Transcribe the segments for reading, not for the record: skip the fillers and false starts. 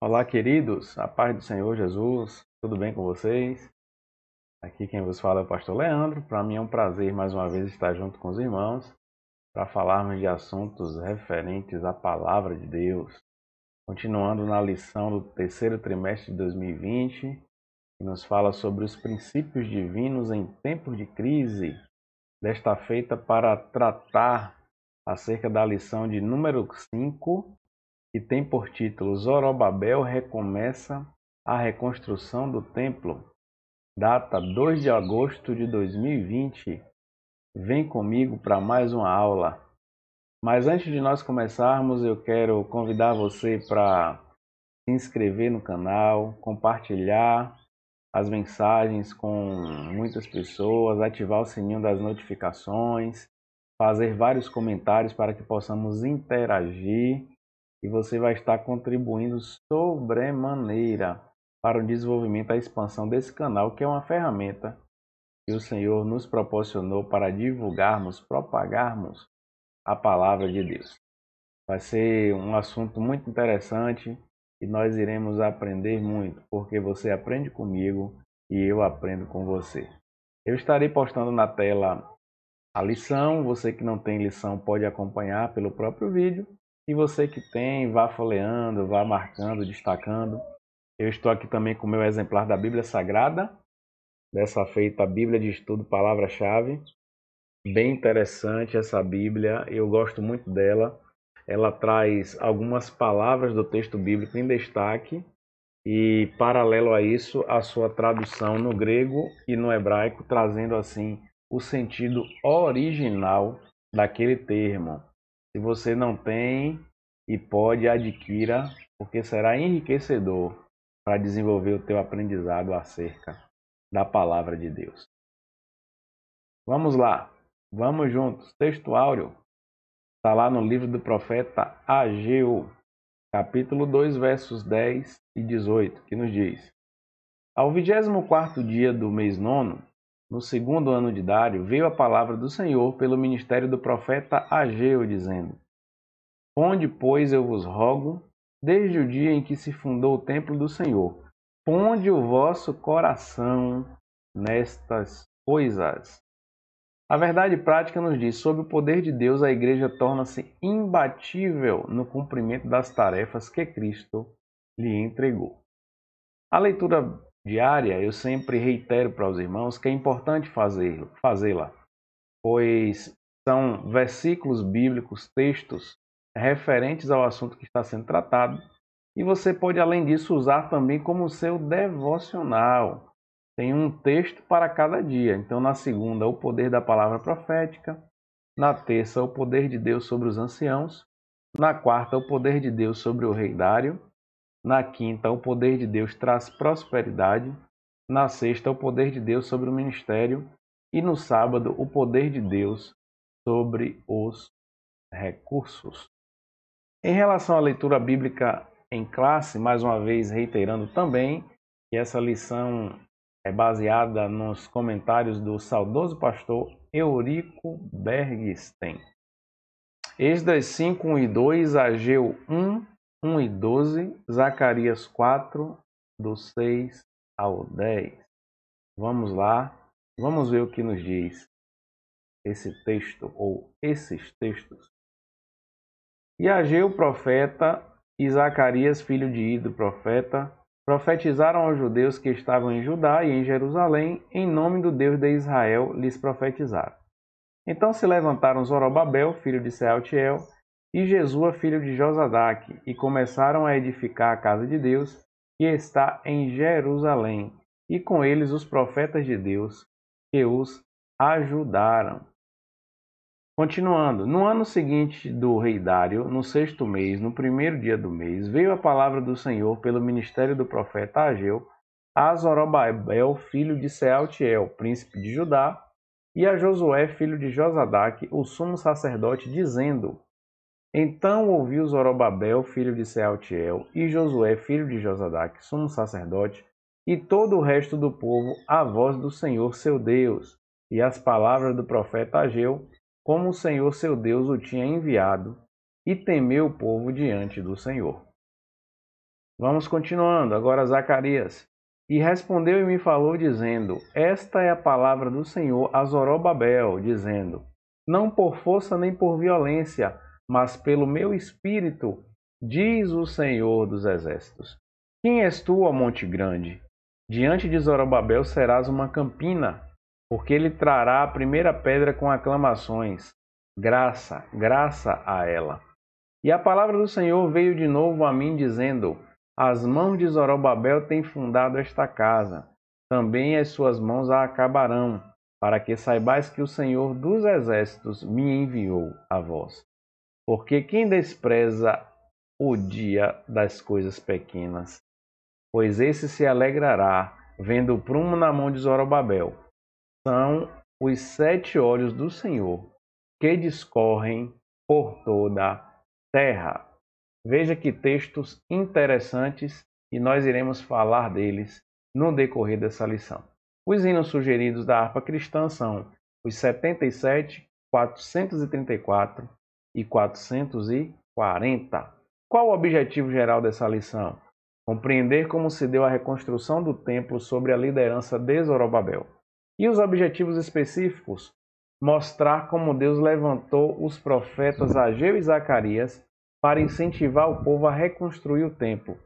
Olá, queridos, a paz do Senhor Jesus, tudo bem com vocês? Aqui quem vos fala é o pastor Leandro. Para mim é um prazer mais uma vez estar junto com os irmãos para falarmos de assuntos referentes à palavra de Deus. Continuando na lição do terceiro trimestre de 2020, que nos fala sobre os princípios divinos em tempos de crise. Desta feita para tratar acerca da lição de número 5, que tem por título Zorobabel recomeça a reconstrução do templo. Data 2 de agosto de 2020. Vem comigo para mais uma aula. Mas antes de nós começarmos, eu quero convidar você para se inscrever no canal, compartilhar as mensagens com muitas pessoas, ativar o sininho das notificações, fazer vários comentários para que possamos interagir e você vai estar contribuindo sobremaneira para o desenvolvimento e a expansão desse canal, que é uma ferramenta que o Senhor nos proporcionou para divulgarmos, propagarmos a palavra de Deus. Vai ser um assunto muito interessante e nós iremos aprender muito, porque você aprende comigo e eu aprendo com você. Eu estarei postando na tela a lição. Você que não tem lição pode acompanhar pelo próprio vídeo. E você que tem, vá folheando, vá marcando, destacando. Eu estou aqui também com o meu exemplar da Bíblia Sagrada. Dessa feita, a Bíblia de Estudo Palavra-Chave. Bem interessante essa Bíblia, eu gosto muito dela. Ela traz algumas palavras do texto bíblico em destaque e, paralelo a isso, a sua tradução no grego e no hebraico, trazendo assim o sentido original daquele termo. Se você não tem e pode, adquira, porque será enriquecedor para desenvolver o teu aprendizado acerca da palavra de Deus. Vamos lá, vamos juntos. Texto áureo está lá no livro do profeta Ageu, capítulo 2, versos 10 e 18, que nos diz: Ao 24º dia do mês nono, no segundo ano de Dário, veio a palavra do Senhor pelo ministério do profeta Ageu, dizendo: Ponde, pois, eu vos rogo, desde o dia em que se fundou o templo do Senhor, ponde o vosso coração nestas coisas. A verdade prática nos diz: sob o poder de Deus, a igreja torna-se imbatível no cumprimento das tarefas que Cristo lhe entregou. A leitura diária, eu sempre reitero para os irmãos que é importante fazê-la, pois são versículos bíblicos, textos referentes ao assunto que está sendo tratado, e você pode, além disso, usar também como seu devocional. Tem um texto para cada dia. Então, na segunda, o poder da palavra profética. Na terça, o poder de Deus sobre os anciãos. Na quarta, o poder de Deus sobre o rei Dário. Na quinta, o poder de Deus traz prosperidade. Na sexta, o poder de Deus sobre o ministério. E no sábado, o poder de Deus sobre os recursos. Em relação à leitura bíblica em classe, mais uma vez reiterando também que essa lição é baseada nos comentários do saudoso pastor Eurico Bergsten. Esdras 5, 1 e 2, Ageu 1, 1 e 12, Zacarias 4, do 6 ao 10. Vamos lá, vamos ver o que nos diz esse texto ou esses textos. E Ageu, profeta, e Zacarias, filho de Ido, profeta, profetizaram aos judeus que estavam em Judá e em Jerusalém, em nome do Deus de Israel, lhes profetizaram. Então se levantaram Zorobabel, filho de Sealtiel, e Jesua, filho de Josadaque, e começaram a edificar a casa de Deus, que está em Jerusalém, e com eles os profetas de Deus, que os ajudaram. Continuando, no ano seguinte do rei Dário, no sexto mês, no primeiro dia do mês, veio a palavra do Senhor pelo ministério do profeta Ageu a Zorobabel, filho de Sealtiel, príncipe de Judá, e a Josué, filho de Josadaque, o sumo sacerdote, dizendo: Então ouviu Zorobabel, filho de Sealtiel, e Josué, filho de Josadaque, sumo sacerdote, e todo o resto do povo, a voz do Senhor seu Deus, e as palavras do profeta Ageu, como o Senhor seu Deus o tinha enviado, e temeu o povo diante do Senhor. Vamos continuando. Agora Zacarias. E respondeu e me falou, dizendo: Esta é a palavra do Senhor a Zorobabel, dizendo: Não por força nem por violência, mas pelo meu espírito, diz o Senhor dos exércitos. Quem és tu, ó monte grande? Diante de Zorobabel serás uma campina, porque ele trará a primeira pedra com aclamações. Graça, graça a ela. E a palavra do Senhor veio de novo a mim, dizendo: As mãos de Zorobabel têm fundado esta casa, também as suas mãos a acabarão, para que saibais que o Senhor dos exércitos me enviou a vós. Porque quem despreza o dia das coisas pequenas, pois esse se alegrará, vendo o prumo na mão de Zorobabel. São os 7 olhos do Senhor, que discorrem por toda a terra. Veja que textos interessantes e nós iremos falar deles no decorrer dessa lição. Os hinos sugeridos da harpa cristã são os 77, 434 e 440. Qual o objetivo geral dessa lição? Compreender como se deu a reconstrução do templo sob a liderança de Zorobabel. E os objetivos específicos? Mostrar como Deus levantou os profetas Ageu e Zacarias para incentivar o povo a reconstruir o templo.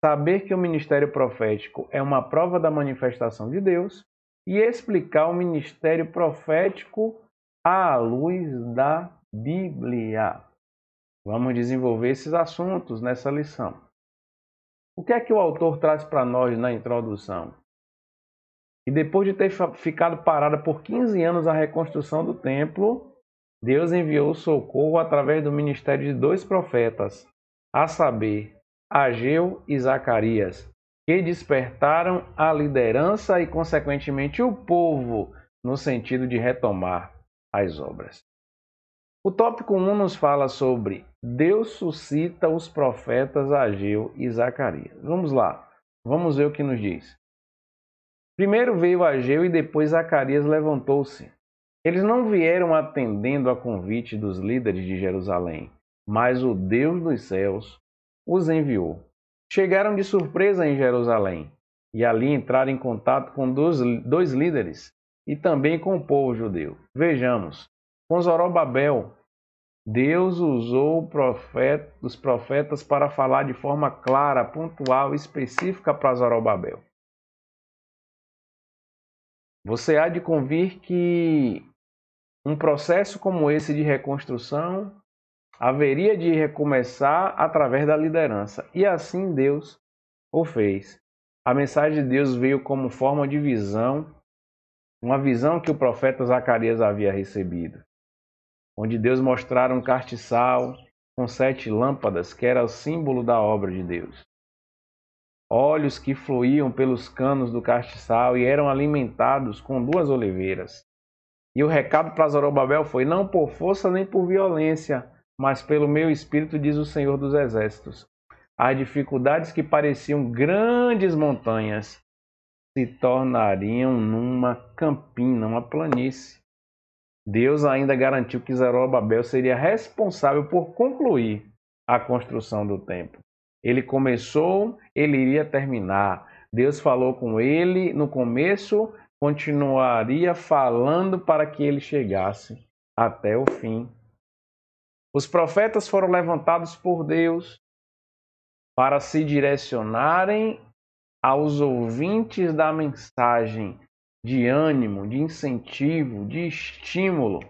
Saber que o ministério profético é uma prova da manifestação de Deus e explicar o ministério profético à luz da Bíblia. Vamos desenvolver esses assuntos nessa lição. O que é que o autor traz para nós na introdução? E depois de ter ficado parada por 15 anos a reconstrução do templo, Deus enviou socorro através do ministério de 2 profetas, a saber, Ageu e Zacarias, que despertaram a liderança e, consequentemente, o povo no sentido de retomar as obras. O tópico 1 nos fala sobre Deus suscita os profetas Ageu e Zacarias. Vamos lá, vamos ver o que nos diz. Primeiro veio Ageu e depois Zacarias levantou-se. Eles não vieram atendendo a convite dos líderes de Jerusalém, mas o Deus dos céus os enviou. Chegaram de surpresa em Jerusalém e ali entraram em contato com dois líderes e também com o povo judeu. Vejamos, com Zorobabel, Deus usou os profetas para falar de forma clara, pontual e específica para Zorobabel. Você há de convir que um processo como esse de reconstrução haveria de recomeçar através da liderança. E assim Deus o fez. A mensagem de Deus veio como forma de visão, uma visão que o profeta Zacarias havia recebido, onde Deus mostrara um castiçal com 7 lâmpadas, que era o símbolo da obra de Deus. Olhos que fluíam pelos canos do castiçal e eram alimentados com 2 oliveiras. E o recado para Zorobabel foi: não por força nem por violência, mas pelo meu espírito, diz o Senhor dos exércitos. As dificuldades que pareciam grandes montanhas se tornariam numa campina, uma planície. Deus ainda garantiu que Zorobabel seria responsável por concluir a construção do templo. Ele começou, ele iria terminar. Deus falou com ele no começo, continuaria falando para que ele chegasse até o fim. Os profetas foram levantados por Deus para se direcionarem aos ouvintes da mensagem de ânimo, de incentivo, de estímulo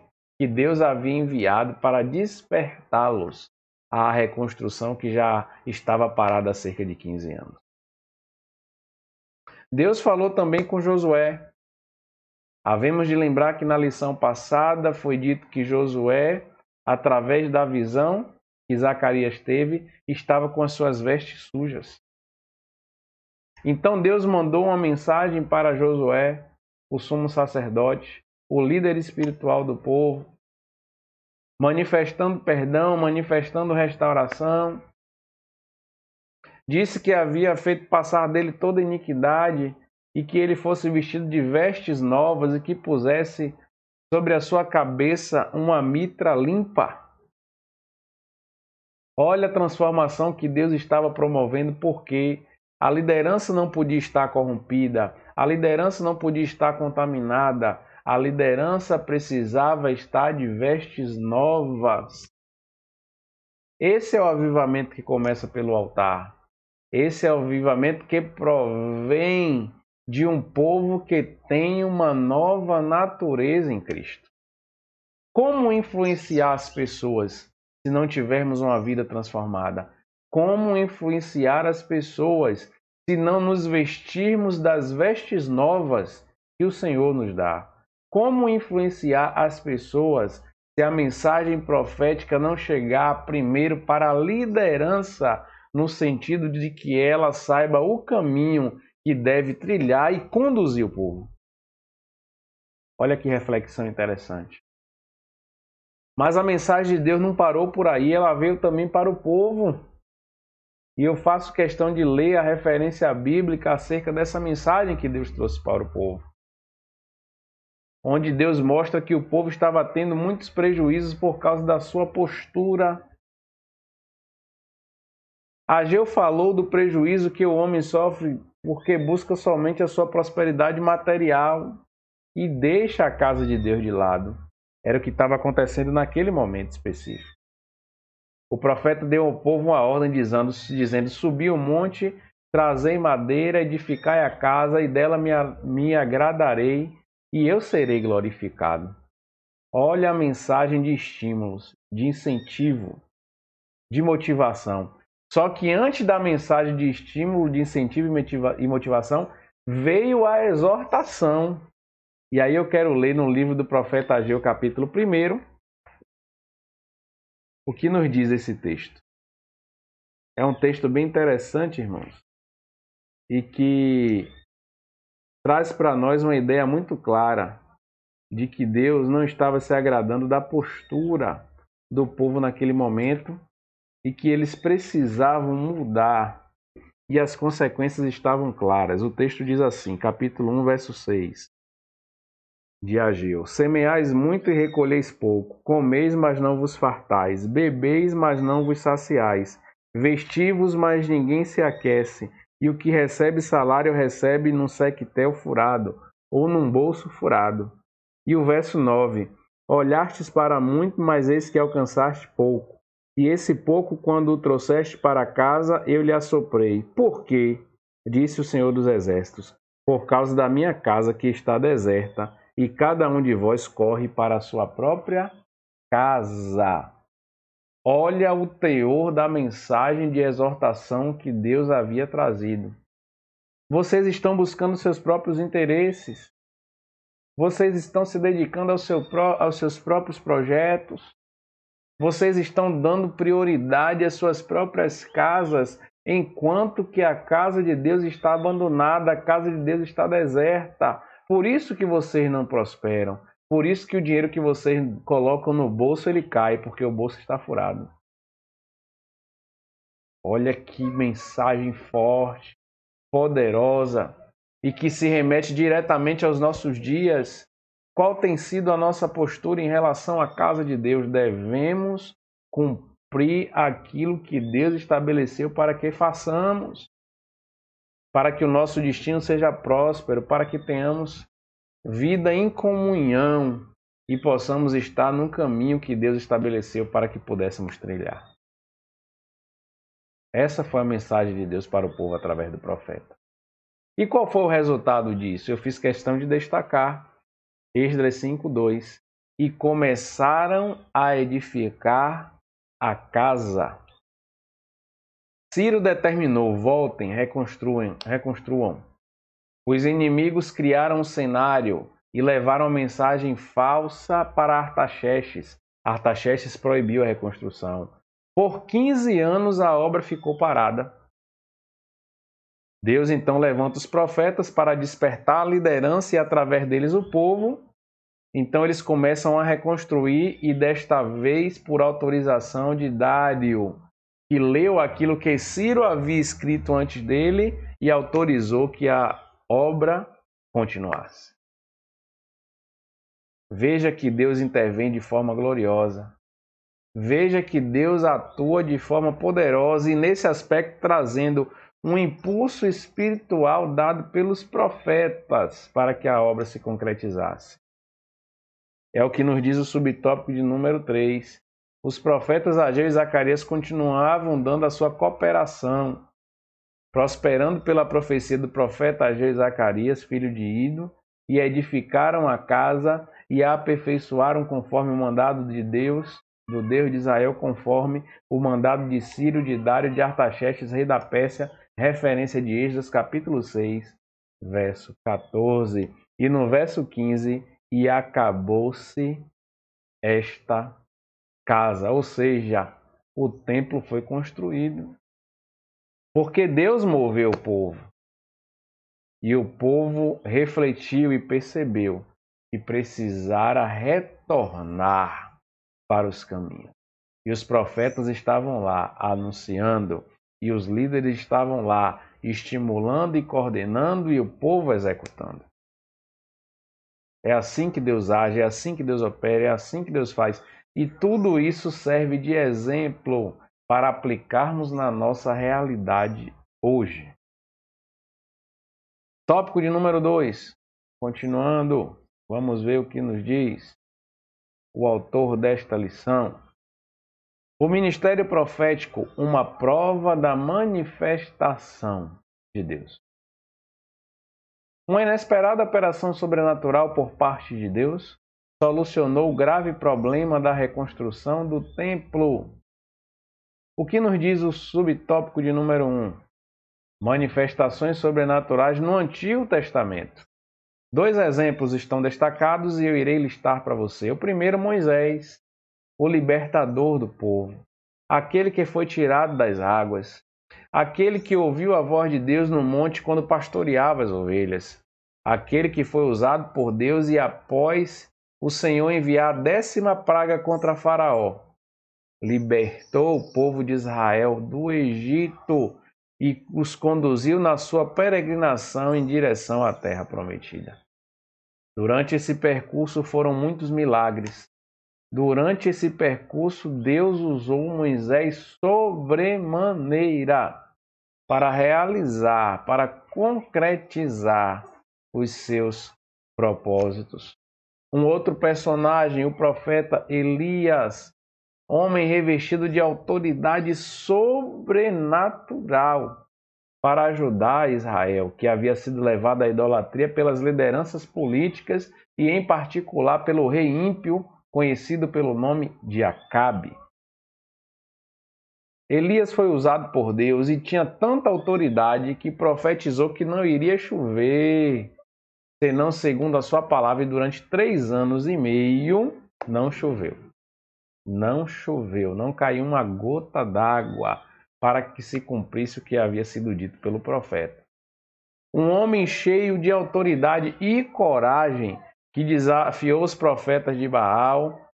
que Deus havia enviado para despertá-los à reconstrução que já estava parada há cerca de 15 anos. Deus falou também com Josué. Havemos de lembrar que na lição passada foi dito que Josué, através da visão que Zacarias teve, estava com as suas vestes sujas. Então Deus mandou uma mensagem para Josué, o sumo sacerdote, o líder espiritual do povo, manifestando perdão, manifestando restauração. Disse que havia feito passar dele toda iniquidade e que ele fosse vestido de vestes novas e que pusesse sobre a sua cabeça uma mitra limpa. Olha a transformação que Deus estava promovendo, porque a liderança não podia estar corrompida, a liderança não podia estar contaminada, a liderança precisava estar de vestes novas. Esse é o avivamento que começa pelo altar. Esse é o avivamento que provém de um povo que tem uma nova natureza em Cristo. Como influenciar as pessoas se não tivermos uma vida transformada? Como influenciar as pessoas se não nos vestirmos das vestes novas que o Senhor nos dá? Como influenciar as pessoas se a mensagem profética não chegar primeiro para a liderança, no sentido de que ela saiba o caminho que deve trilhar e conduzir o povo? Olha que reflexão interessante. Mas a mensagem de Deus não parou por aí, ela veio também para o povo. E eu faço questão de ler a referência bíblica acerca dessa mensagem que Deus trouxe para o povo. Onde Deus mostra que o povo estava tendo muitos prejuízos por causa da sua postura. Ageu falou do prejuízo que o homem sofre porque busca somente a sua prosperidade material e deixa a casa de Deus de lado. Era o que estava acontecendo naquele momento específico. O profeta deu ao povo uma ordem dizendo: subi o monte, trazei madeira, edificai a casa, e dela me agradarei, e eu serei glorificado. Olha a mensagem de estímulos, de incentivo, de motivação. Só que antes da mensagem de estímulo, de incentivo e motivação, veio a exortação. E aí eu quero ler no livro do profeta Ageu, capítulo 1, o que nos diz esse texto. É um texto bem interessante, irmãos, e que traz para nós uma ideia muito clara de que Deus não estava se agradando da postura do povo naquele momento e que eles precisavam mudar, e as consequências estavam claras. O texto diz assim, capítulo 1, verso 6 de Ageu: semeais muito e recolheis pouco, comeis, mas não vos fartais, bebeis, mas não vos saciais, vestivos, mas ninguém se aquece, e o que recebe salário recebe num sequetel furado, ou num bolso furado. E o verso 9: olhastes para muito, mas eis que alcançaste pouco, e esse pouco, quando o trouxeste para casa, eu lhe assoprei. Por quê? Disse o Senhor dos Exércitos: por causa da minha casa que está deserta, e cada um de vós corre para a sua própria casa. Olha o teor da mensagem de exortação que Deus havia trazido. Vocês estão buscando seus próprios interesses. Vocês estão se dedicando aos seus próprios projetos. Vocês estão dando prioridade às suas próprias casas, enquanto que a casa de Deus está abandonada, a casa de Deus está deserta. Por isso que vocês não prosperam. Por isso que o dinheiro que vocês colocam no bolso, ele cai, porque o bolso está furado. Olha que mensagem forte, poderosa, e que se remete diretamente aos nossos dias. Qual tem sido a nossa postura em relação à casa de Deus? Devemos cumprir aquilo que Deus estabeleceu para que façamos, para que o nosso destino seja próspero, para que tenhamos vida em comunhão e possamos estar no caminho que Deus estabeleceu para que pudéssemos trilhar. Essa foi a mensagem de Deus para o povo através do profeta. E qual foi o resultado disso? Eu fiz questão de destacar Esdras 5:2. E começaram a edificar a casa. Ciro determinou: voltem, reconstruam. Os inimigos criaram um cenário e levaram a mensagem falsa para Artaxerxes. Artaxerxes proibiu a reconstrução. Por 15 anos a obra ficou parada. Deus então levanta os profetas para despertar a liderança e através deles o povo. Então eles começam a reconstruir e desta vez por autorização de Dário, que leu aquilo que Ciro havia escrito antes dele e autorizou que a obra continuasse. Veja que Deus intervém de forma gloriosa. veja que Deus atua de forma poderosa e nesse aspecto trazendo um impulso espiritual dado pelos profetas para que a obra se concretizasse. É o que nos diz o subtópico de número 3. Os profetas Ageu e Zacarias continuavam dando a sua cooperação, prosperando pela profecia do profeta Ageu e Zacarias, filho de Ido, e edificaram a casa e a aperfeiçoaram conforme o mandado de Deus, do Deus de Israel, conforme o mandado de Ciro, de Dário, de Artaxerxes, rei da Pérsia, referência de Esdras, capítulo 6, verso 14. E no verso 15, e acabou-se esta casa, ou seja, o templo foi construído. Porque Deus moveu o povo. E o povo refletiu e percebeu que precisara retornar para os caminhos. E os profetas estavam lá anunciando, e os líderes estavam lá estimulando e coordenando, e o povo executando. É assim que Deus age, é assim que Deus opera, é assim que Deus faz. E tudo isso serve de exemplo para aplicarmos na nossa realidade hoje. Tópico de número 2. Continuando, vamos ver o que nos diz o autor desta lição. O ministério profético, uma prova da manifestação de Deus. Uma inesperada operação sobrenatural por parte de Deus solucionou o grave problema da reconstrução do templo. O que nos diz o subtópico de número 1? Manifestações sobrenaturais no Antigo Testamento. 2 exemplos estão destacados e eu irei listar para você. O primeiro, Moisés, o libertador do povo, aquele que foi tirado das águas, aquele que ouviu a voz de Deus no monte quando pastoreava as ovelhas, aquele que foi usado por Deus e após o Senhor enviar a 10ª praga contra Faraó, libertou o povo de Israel do Egito e os conduziu na sua peregrinação em direção à terra prometida. Durante esse percurso foram muitos milagres. Durante esse percurso, Deus usou Moisés sobremaneira para realizar, para concretizar os seus propósitos. Um outro personagem, o profeta Elias, homem revestido de autoridade sobrenatural para ajudar Israel, que havia sido levado à idolatria pelas lideranças políticas e, em particular, pelo rei ímpio, conhecido pelo nome de Acabe. Elias foi usado por Deus e tinha tanta autoridade que profetizou que não iria chover, senão segundo a sua palavra, e durante 3 anos e meio não choveu. Não choveu, não caiu uma gota d'água para que se cumprisse o que havia sido dito pelo profeta. Um homem cheio de autoridade e coragem que desafiou os profetas de Baal,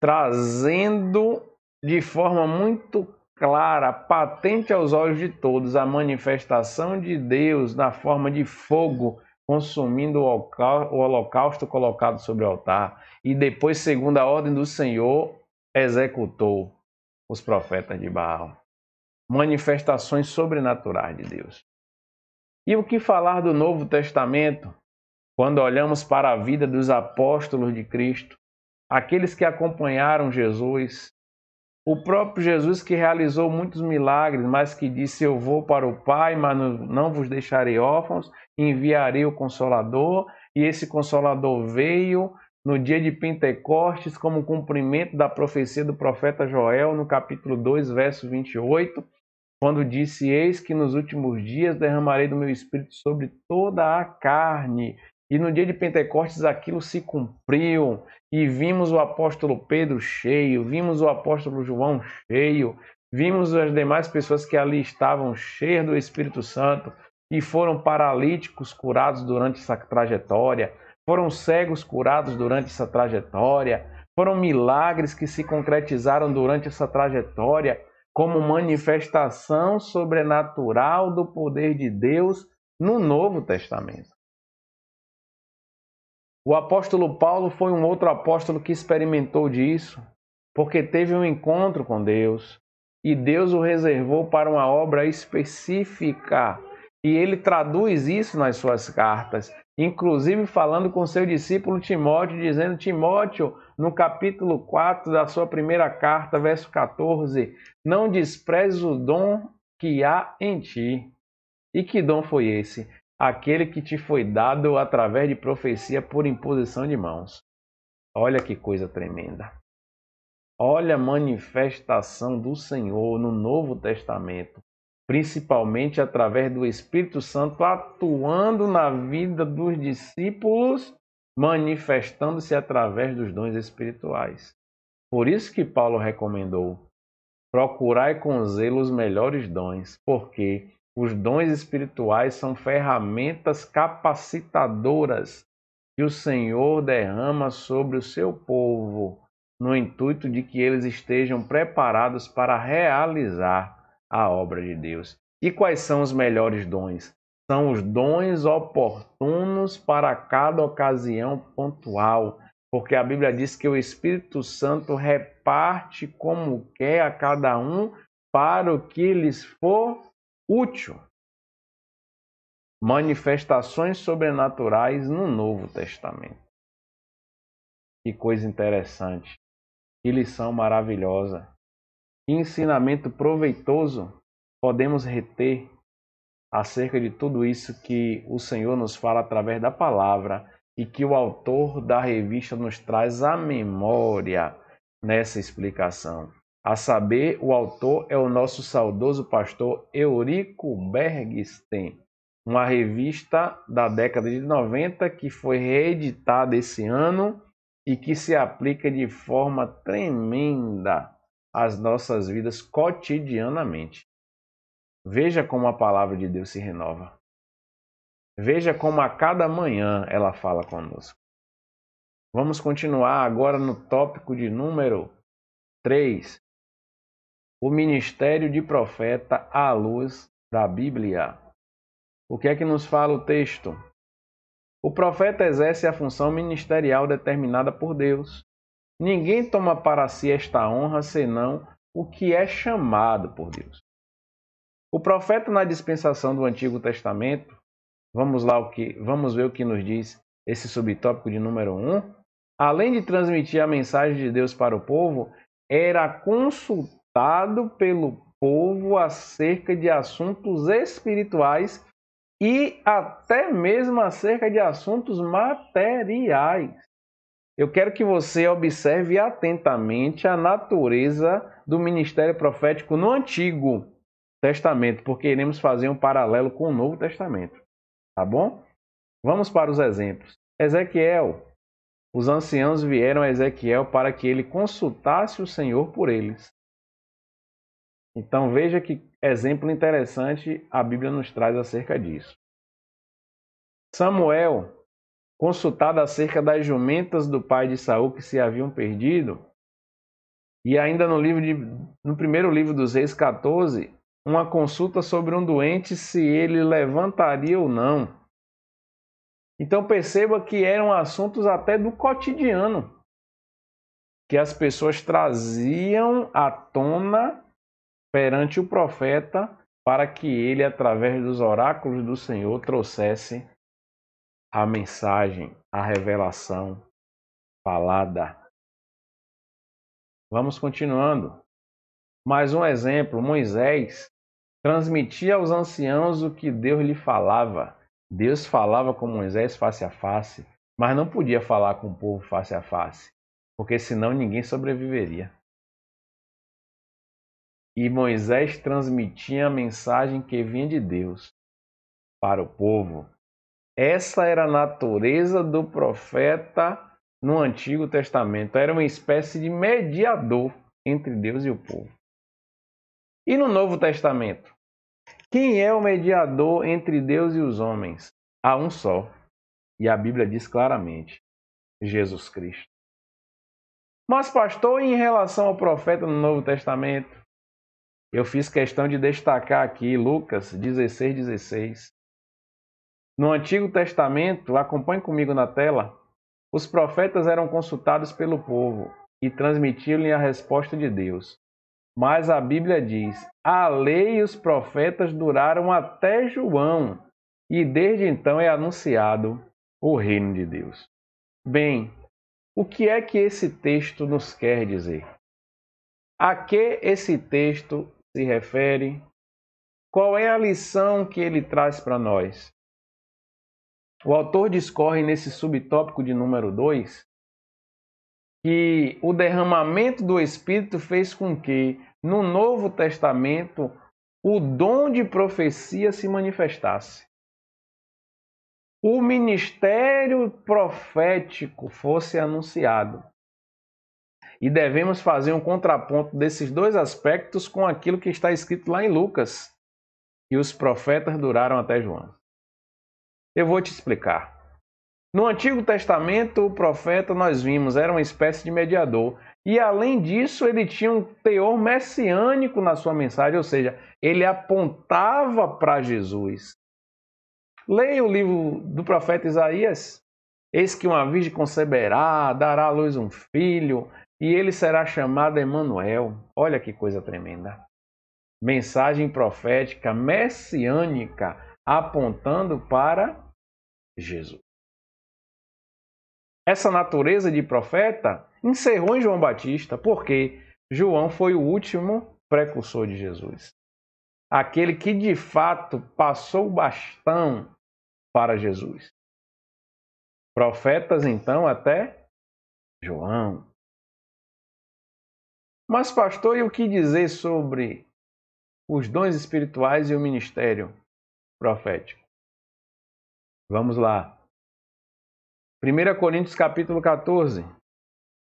trazendo de forma muito clara, patente aos olhos de todos, a manifestação de Deus na forma de fogo, consumindo o holocausto colocado sobre o altar, e depois, segundo a ordem do Senhor, executou os profetas de Baal. Manifestações sobrenaturais de Deus. E o que falar do Novo Testamento, quando olhamos para a vida dos apóstolos de Cristo, aqueles que acompanharam Jesus, o próprio Jesus que realizou muitos milagres, mas que disse: eu vou para o Pai, mas não vos deixarei órfãos, enviarei o Consolador, e esse Consolador veio no dia de Pentecostes como cumprimento da profecia do profeta Joel, no capítulo 2, verso 28, quando disse: eis que nos últimos dias derramarei do meu Espírito sobre toda a carne. E no dia de Pentecostes aquilo se cumpriu, e vimos o apóstolo Pedro cheio, vimos o apóstolo João cheio, vimos as demais pessoas que ali estavam cheias do Espírito Santo, e foram paralíticos curados durante essa trajetória, foram cegos curados durante essa trajetória, foram milagres que se concretizaram durante essa trajetória, como manifestação sobrenatural do poder de Deus no Novo Testamento. O apóstolo Paulo foi um outro apóstolo que experimentou disso. porque teve um encontro com Deus e Deus o reservou para uma obra específica. E ele traduz isso nas suas cartas, inclusive falando com seu discípulo Timóteo, dizendo: Timóteo, no capítulo 4 da sua primeira carta, verso 14, não desprezes o dom que há em ti. E que dom foi esse? Aquele que te foi dado através de profecia por imposição de mãos. Olha que coisa tremenda. Olha a manifestação do Senhor no Novo Testamento, principalmente através do Espírito Santo atuando na vida dos discípulos, manifestando-se através dos dons espirituais. Por isso que Paulo recomendou: procurai com zelo os melhores dons, porque os dons espirituais são ferramentas capacitadoras que o Senhor derrama sobre o seu povo, no intuito de que eles estejam preparados para realizar a obra de Deus. E quais são os melhores dons? São os dons oportunos para cada ocasião pontual, porque a Bíblia diz que o Espírito Santo reparte como quer a cada um para o que lhes for útil. Manifestações sobrenaturais no Novo Testamento. Que coisa interessante. Que lição maravilhosa. Que ensinamento proveitoso podemos reter acerca de tudo isso que o Senhor nos fala através da palavra e que o autor da revista nos traz à memória nessa explicação. A saber, o autor é o nosso saudoso pastor Eurico Bergsten, uma revista da década de 90 que foi reeditada esse ano e que se aplica de forma tremenda às nossas vidas cotidianamente. Veja como a palavra de Deus se renova. Veja como a cada manhã ela fala conosco. Vamos continuar agora no tópico de número 3. O ministério de profeta à luz da Bíblia. O que é que nos fala o texto? O profeta exerce a função ministerial determinada por Deus. Ninguém toma para si esta honra senão o que é chamado por Deus. O profeta na dispensação do Antigo Testamento, vamos ver o que nos diz esse subtópico de número 1. Além de transmitir a mensagem de Deus para o povo, era consultado pelo povo acerca de assuntos espirituais e até mesmo acerca de assuntos materiais. Eu quero que você observe atentamente a natureza do ministério profético no Antigo Testamento, porque iremos fazer um paralelo com o Novo Testamento. Tá bom? Vamos para os exemplos. Ezequiel. Os anciãos vieram a Ezequiel para que ele consultasse o Senhor por eles. Então veja que exemplo interessante a Bíblia nos traz acerca disso. Samuel, consultado acerca das jumentas do pai de Saul que se haviam perdido, e ainda no primeiro livro dos Reis 14, uma consulta sobre um doente se ele levantaria ou não. Então perceba que eram assuntos até do cotidiano, que as pessoas traziam à tona perante o profeta para que ele, através dos oráculos do Senhor, trouxesse a mensagem, a revelação falada. Vamos continuando. Mais um exemplo, Moisés transmitia aos anciãos o que Deus lhe falava. Deus falava com Moisés face a face, mas não podia falar com o povo face a face, porque senão ninguém sobreviveria. E Moisés transmitia a mensagem que vinha de Deus para o povo. Essa era a natureza do profeta no Antigo Testamento. Era uma espécie de mediador entre Deus e o povo. E no Novo Testamento? Quem é o mediador entre Deus e os homens? Há um só. E a Bíblia diz claramente: Jesus Cristo. Mas, pastor, em relação ao profeta no Novo Testamento, eu fiz questão de destacar aqui Lucas 16:16. No Antigo Testamento, acompanhe comigo na tela, os profetas eram consultados pelo povo. e transmitiam-lhe a resposta de Deus. Mas a Bíblia diz: a lei e os profetas duraram até João, e desde então é anunciado o reino de Deus. Bem, o que é que esse texto nos quer dizer? A que esse texto se refere? Qual é a lição que ele traz para nós? O autor discorre nesse subtópico de número 2 que o derramamento do Espírito fez com que, no Novo Testamento, o dom de profecia se manifestasse. O ministério profético fosse anunciado. E devemos fazer um contraponto desses dois aspectos com aquilo que está escrito lá em Lucas, que os profetas duraram até João. Eu vou te explicar. No Antigo Testamento, o profeta, nós vimos, era uma espécie de mediador. E, além disso, ele tinha um teor messiânico na sua mensagem, ou seja, ele apontava para Jesus. Leia o livro do profeta Isaías. Eis que uma virgem conceberá, dará à luz um filho, e ele será chamado Emanuel. Olha que coisa tremenda. Mensagem profética messiânica apontando para Jesus. Essa natureza de profeta encerrou em João Batista, porque João foi o último precursor de Jesus. Aquele que de fato passou o bastão para Jesus. Profetas então até João. Mas pastor, e o que dizer sobre os dons espirituais e o ministério profético? Vamos lá. 1 Coríntios capítulo 14,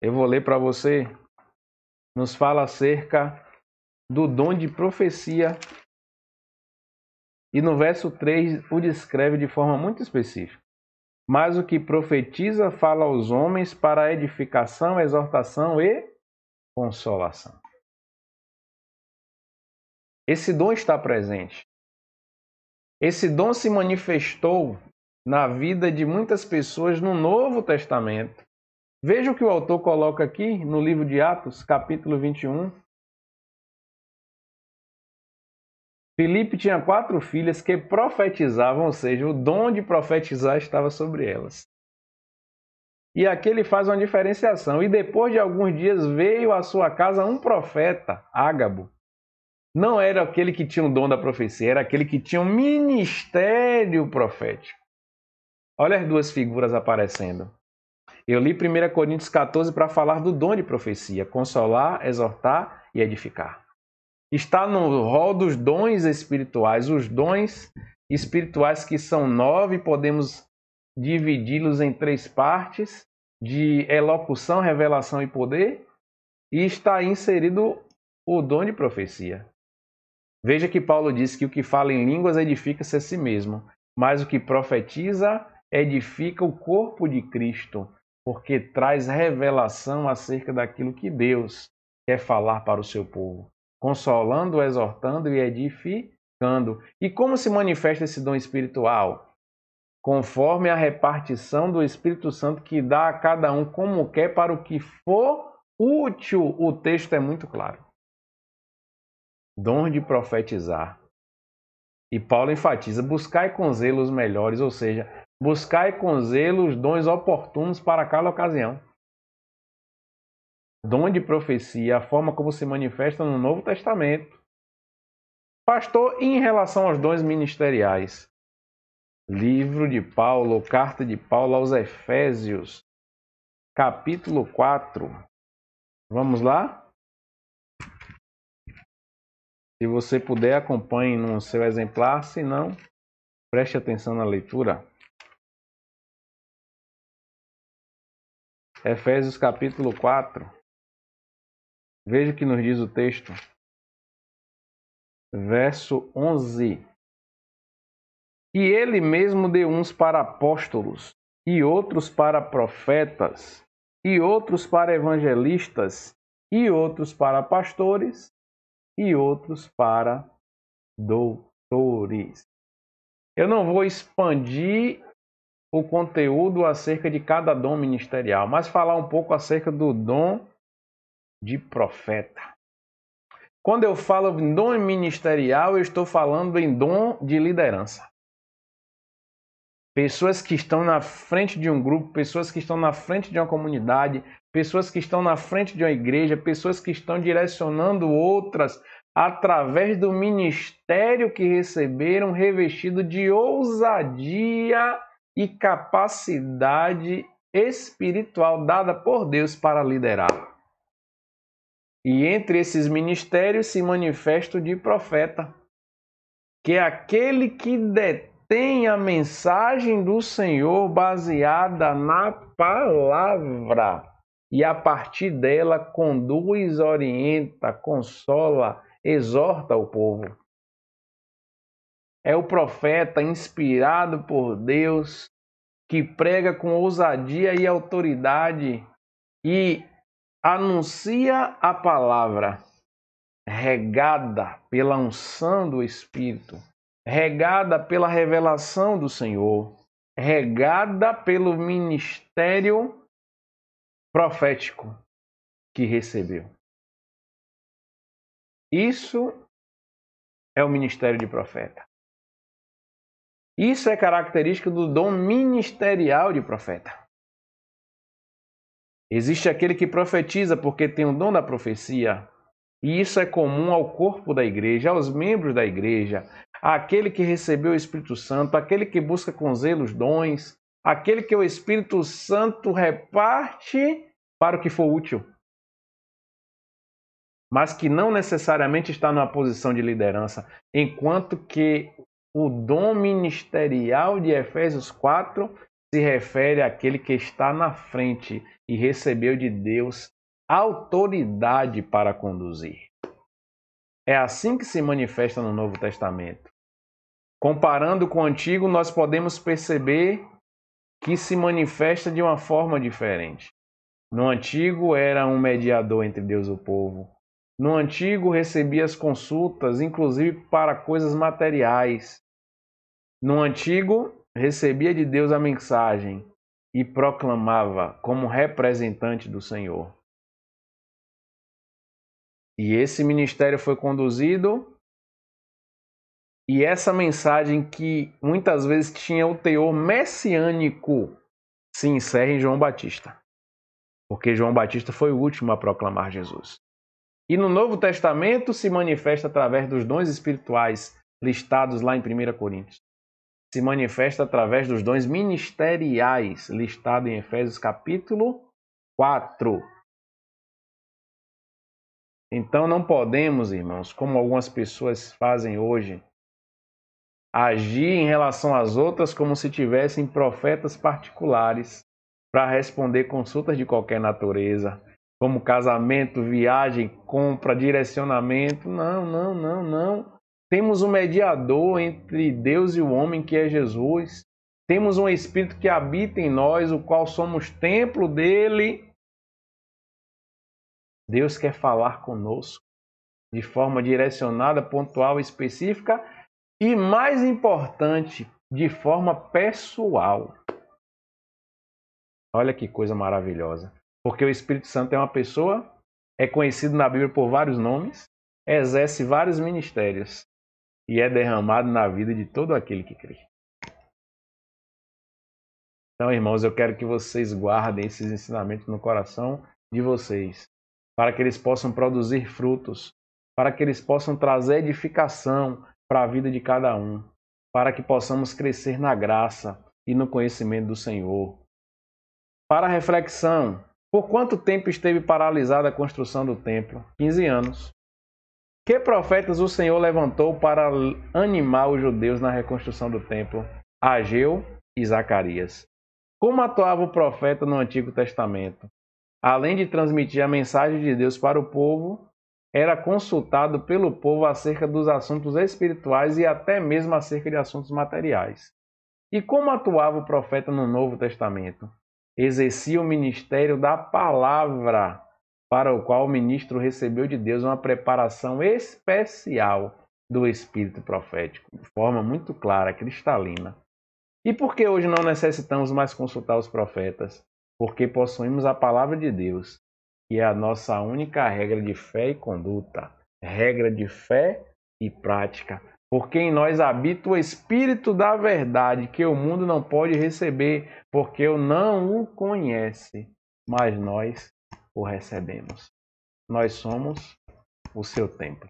eu vou ler para você, nos fala acerca do dom de profecia e no verso 3 o descreve de forma muito específica. Mas o que profetiza fala aos homens para edificação, exortação e consolação. Esse dom está presente. Esse dom se manifestou na vida de muitas pessoas no Novo Testamento. Veja o que o autor coloca aqui no livro de Atos, capítulo 21. Filipe tinha 4 filhas que profetizavam, ou seja, o dom de profetizar estava sobre elas. E aqui ele faz uma diferenciação. E depois de alguns dias veio à sua casa um profeta, Ágabo. Não era aquele que tinha o dom da profecia, era aquele que tinha um ministério profético. Olha as duas figuras aparecendo. Eu li 1 Coríntios 14 para falar do dom de profecia, consolar, exortar e edificar. Está no rol dos dons espirituais. Os dons espirituais que são 9, podemos dividi-los em 3 partes, de elocução, revelação e poder, e está inserido o dom de profecia. Veja que Paulo diz que o que fala em línguas edifica-se a si mesmo, mas o que profetiza edifica o corpo de Cristo, porque traz revelação acerca daquilo que Deus quer falar para o seu povo, consolando, exortando e edificando. E como se manifesta esse dom espiritual? Conforme a repartição do Espírito Santo que dá a cada um como quer para o que for útil. O texto é muito claro. Dom de profetizar. E Paulo enfatiza, buscai com zelo os melhores, ou seja, buscai com zelo os dons oportunos para cada ocasião. Dom de profecia, a forma como se manifesta no Novo Testamento. Pastor, em relação aos dons ministeriais, livro de Paulo, carta de Paulo aos Efésios, capítulo 4. Vamos lá? Se você puder, acompanhe no seu exemplar, se não, preste atenção na leitura. Efésios capítulo 4. Veja o que nos diz o texto. Verso 11. E ele mesmo deu uns para apóstolos, e outros para profetas, e outros para evangelistas, e outros para pastores, e outros para doutores. Eu não vou expandir o conteúdo acerca de cada dom ministerial, mas falar um pouco acerca do dom de profeta. Quando eu falo em dom ministerial, eu estou falando em dom de liderança. Pessoas que estão na frente de um grupo, pessoas que estão na frente de uma comunidade, pessoas que estão na frente de uma igreja, pessoas que estão direcionando outras através do ministério que receberam, revestido de ousadia e capacidade espiritual dada por Deus para liderar. E entre esses ministérios se manifesta o de profeta, que é aquele que detém a mensagem do Senhor baseada na palavra e a partir dela conduz, orienta, consola, exorta o povo. É o profeta inspirado por Deus que prega com ousadia e autoridade e anuncia a palavra, regada pela unção do Espírito, regada pela revelação do Senhor, regada pelo ministério profético que recebeu. Isso é o ministério de profeta. Isso é característica do dom ministerial de profeta. Existe aquele que profetiza porque tem o dom da profecia, e isso é comum ao corpo da igreja, aos membros da igreja, àquele que recebeu o Espírito Santo, aquele que busca com zelo os dons, aquele que o Espírito Santo reparte para o que for útil, mas que não necessariamente está numa posição de liderança, enquanto que o dom ministerial de Efésios 4 se refere àquele que está na frente e recebeu de Deus autoridade para conduzir. É assim que se manifesta no Novo Testamento. Comparando com o Antigo, nós podemos perceber que se manifesta de uma forma diferente. No Antigo era um mediador entre Deus e o povo. No Antigo recebia as consultas, inclusive para coisas materiais. No Antigo recebia de Deus a mensagem e proclamava como representante do Senhor. E esse ministério foi conduzido, e essa mensagem que muitas vezes tinha o teor messiânico se encerra em João Batista. Porque João Batista foi o último a proclamar Jesus. E no Novo Testamento se manifesta através dos dons espirituais listados lá em 1 Coríntios. Se manifesta através dos dons ministeriais listados em Efésios capítulo 4. Então não podemos, irmãos, como algumas pessoas fazem hoje, agir em relação às outras como se tivessem profetas particulares para responder consultas de qualquer natureza, como casamento, viagem, compra, direcionamento. Não. Temos um mediador entre Deus e o homem, que é Jesus. Temos um Espírito que habita em nós, o qual somos templo dele. Deus quer falar conosco de forma direcionada, pontual, específica e, mais importante, de forma pessoal. Olha que coisa maravilhosa. Porque o Espírito Santo é uma pessoa, é conhecido na Bíblia por vários nomes, exerce vários ministérios e é derramado na vida de todo aquele que crê. Então, irmãos, eu quero que vocês guardem esses ensinamentos no coração de vocês, para que eles possam produzir frutos, para que eles possam trazer edificação para a vida de cada um, para que possamos crescer na graça e no conhecimento do Senhor. Para a reflexão, por quanto tempo esteve paralisada a construção do templo? 15 anos. Que profetas o Senhor levantou para animar os judeus na reconstrução do templo? Ageu e Zacarias. Como atuava o profeta no Antigo Testamento? Além de transmitir a mensagem de Deus para o povo, era consultado pelo povo acerca dos assuntos espirituais e até mesmo acerca de assuntos materiais. E como atuava o profeta no Novo Testamento? Exercia o ministério da palavra, para o qual o ministro recebeu de Deus uma preparação especial do Espírito profético, de forma muito clara, cristalina. E por que hoje não necessitamos mais consultar os profetas? Porque possuímos a palavra de Deus. que é a nossa única regra de fé e conduta, regra de fé e prática. Porque em nós habita o Espírito da verdade, que o mundo não pode receber, porque o não o conhece, mas nós o recebemos. Nós somos o seu templo.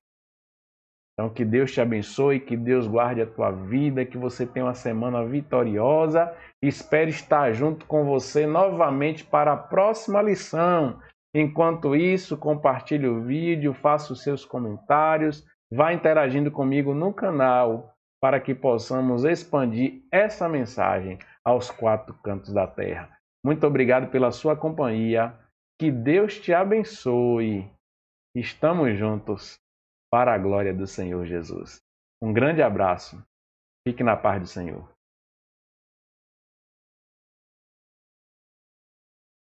Então, que Deus te abençoe, que Deus guarde a tua vida, que você tenha uma semana vitoriosa. Espero estar junto com você novamente para a próxima lição. Enquanto isso, compartilhe o vídeo, faça os seus comentários, vá interagindo comigo no canal para que possamos expandir essa mensagem aos 4 cantos da terra. Muito obrigado pela sua companhia. Que Deus te abençoe. Estamos juntos para a glória do Senhor Jesus. Um grande abraço. Fique na paz do Senhor.